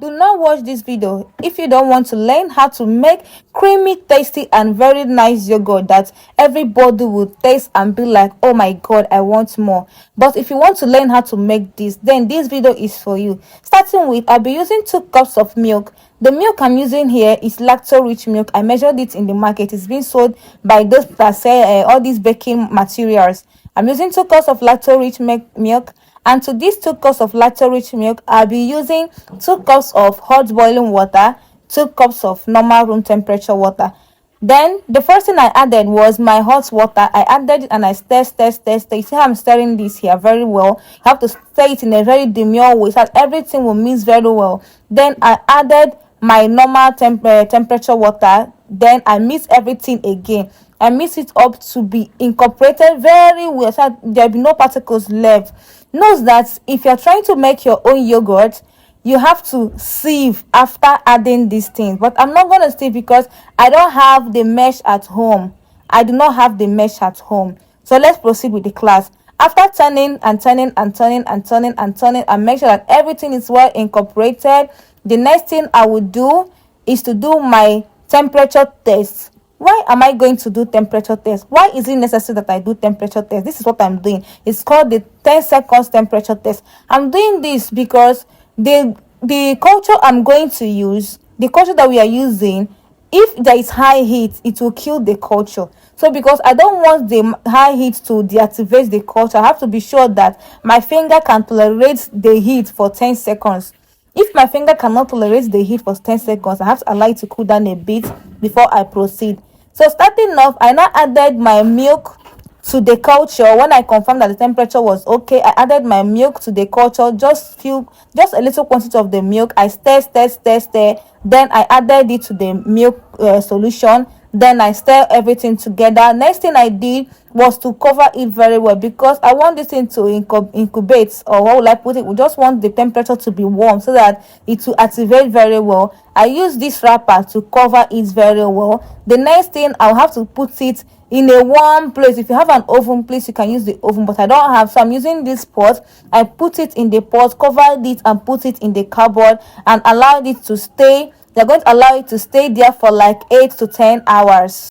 Do not watch this video if you don't want to learn how to make creamy, tasty, and very nice yogurt that everybody will taste and be like, oh my god, I want more. But if you want to learn how to make this, then this video is for you. Starting with, I'll be using 2 cups of milk. The milk I'm using here is lacto rich milk. I measured it in the market. It's being sold by those that sell all these baking materials. I'm using 2 cups of lacto rich milk. And to these 2 cups of lacto rich milk, I'll be using 2 cups of hot boiling water, 2 cups of normal room temperature water. Then the first thing I added was my hot water. I added it and I stir. You see how I'm stirring this here very well. You have to stir it in a very demure way so that everything will mix very well. Then I added my normal temperature water. Then I mix everything again. I mix it up to be incorporated very well so that there be no particles left. Note that if you're trying to make your own yogurt, you have to sieve after adding these things. But I'm not going to sieve because I don't have the mesh at home. I do not have the mesh at home. So let's proceed with the class. After turning and make sure that everything is well incorporated, the next thing I will do is to do my temperature test. Why am I going to do temperature test? Why is it necessary that I do temperature test? This is what I'm doing. It's called the 10 seconds temperature test. I'm doing this because the culture I'm going to use, the culture that we are using, if there is high heat, it will kill the culture. So because I don't want the high heat to deactivate the culture, I have to be sure that my finger can tolerate the heat for 10 seconds. If my finger cannot tolerate the heat for 10 seconds, I have to allow it to cool down a bit before I proceed. So starting off, I now added my milk to the culture. When I confirmed that the temperature was okay, I added my milk to the culture, just a little quantity of the milk. I stir. Then I added it to the milk solution. Then I stir everything together. Next thing I did was to cover it very well because I want this thing to incubate, or what will I put it? We just want the temperature to be warm so that it will activate very well. I use this wrapper to cover it very well. The next thing, I'll have to put it in a warm place. If you have an oven, please, you can use the oven, but I don't have, so I'm using this pot. I put it in the pot, covered it, and put it in the cupboard and allowed it to stay. They're going to allow it to stay there for like 8 to 10 hours.